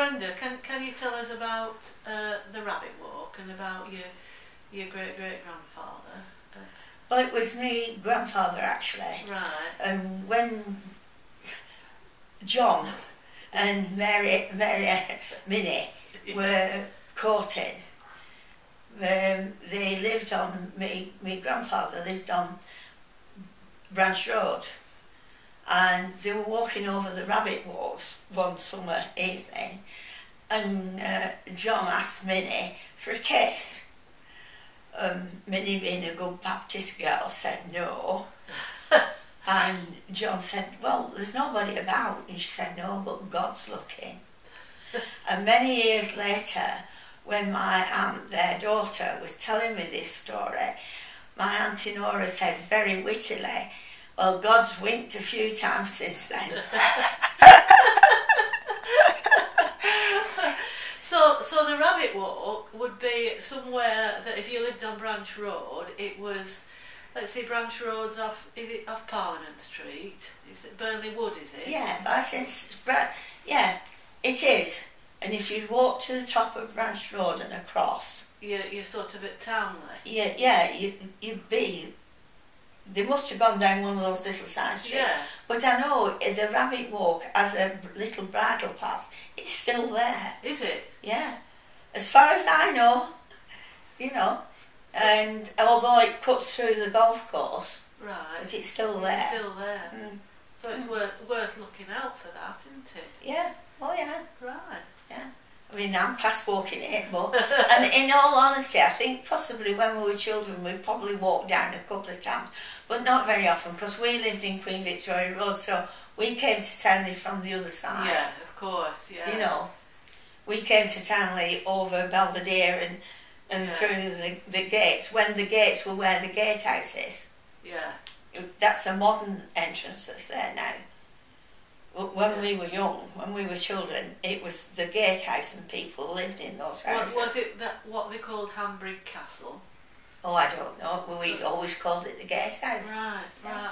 Brenda, can you tell us about the rabbit walk and about your great-great-grandfather? Well, it was my grandfather actually. Right. And when John and Minnie were courting, they lived on, my grandfather lived on Branch Road, and they were walking over the rabbit walks one summer evening, and John asked Minnie for a kiss. Minnie, being a good Baptist girl, said no. And John said, well, there's nobody about. And she said, no, but God's looking. And many years later, when my aunt, their daughter, was telling me this story, my Auntie Nora said very wittily, well, God's winked a few times since then. So the rabbit walk would be somewhere that if you lived on Branch Road, it was, let's see, Branch Road's off, is it off Parliament Street? Is it Burnley Wood, is it? Yeah, it is. And if you walk to the top of Branch Road and across, you're sort of at Townley. You'd be. They must have gone down one of those little side streets. Yeah. But I know the rabbit walk as a little bridle path. It's still there. Is it? Yeah. As far as I know, you know. And although it cuts through the golf course, right, but it's still there. It's still there. So it's worth looking out for that, isn't it? Yeah. Oh yeah. Right. Yeah. I mean, I'm past walking it, but and in all honesty, I think possibly when we were children, we probably walked down a couple of times, but not very often because we lived in Queen Victoria Road, so we came to Townley from the other side. Yeah, of course. Yeah. You know, we came to Townley over Belvedere and through the gates when the gates were where the gatehouse is. Yeah. That's a modern entrance that's there now. When we were young, when we were children, it was the gatehouse and people lived in those houses. Was it what they called Hambridge Castle? Oh, I don't know. We always called it the gatehouse. Right.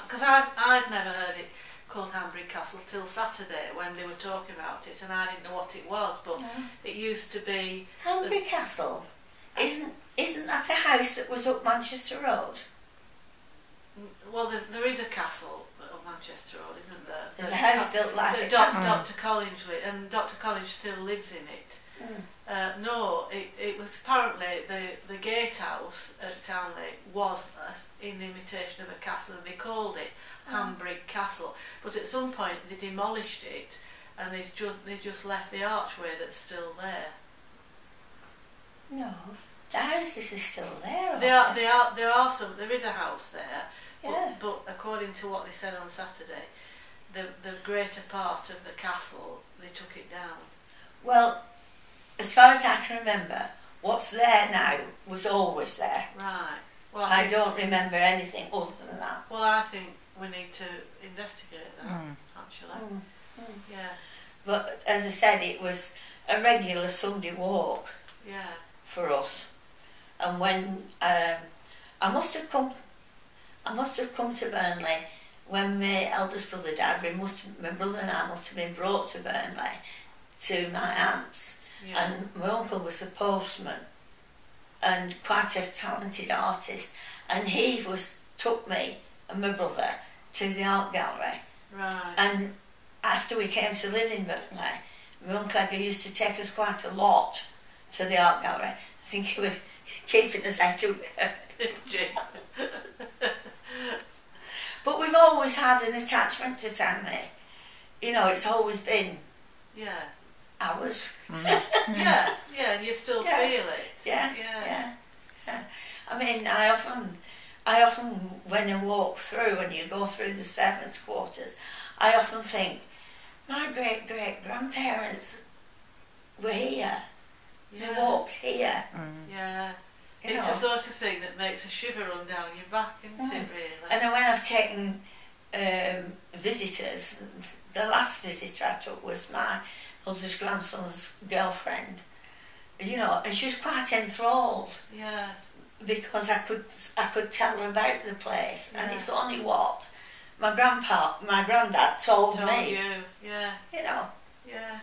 Because I'd never heard it called Hambridge Castle till Saturday when they were talking about it, and I didn't know what it was, but it used to be... Hambridge Castle? Isn't that a house that was up Manchester Road? Well, there is a castle on Manchester Road, isn't there? There's a house built like a castle. Dr. Collins, and Dr. Collins still lives in it. No, it was apparently the gatehouse at Townley was in imitation of a castle, and they called it Hambridge Castle. But at some point they demolished it, and they just left the archway that's still there. No, the houses are still there. There is a house there. Yeah. But according to what they said on Saturday, the greater part of the castle, they took it down. Well, as far as I can remember, what's there now was always there. Right. Well, I don't remember anything other than that. Well, I think we need to investigate that, actually. Yeah. But as I said, it was a regular Sunday walk for us. And when I must have come to Burnley when my eldest brother died. My brother and I must have been brought to Burnley to my aunt's, and my uncle was a postman and quite a talented artist, and he took me and my brother to the art gallery. Right. And after we came to live in Burnley, my uncle Edgar used to take us quite a lot to the art gallery. I think he was keeping us out of But we've always had an attachment to Townley. You know, it's always been ours. Yeah, and you still feel it. Yeah. I mean, I often when I walk through, when you go through the servants' quarters, I often think, my great-great-grandparents were here. They walked here. Yeah. You It's know. the sort of thing that makes a shiver run down your back, isn't it, really? And then when I've taken visitors, the last visitor I took was my eldest grandson's girlfriend, you know, and she was quite enthralled. Yes. Because I could tell her about the place, and it's only what my granddad told me. You, You know. Yeah.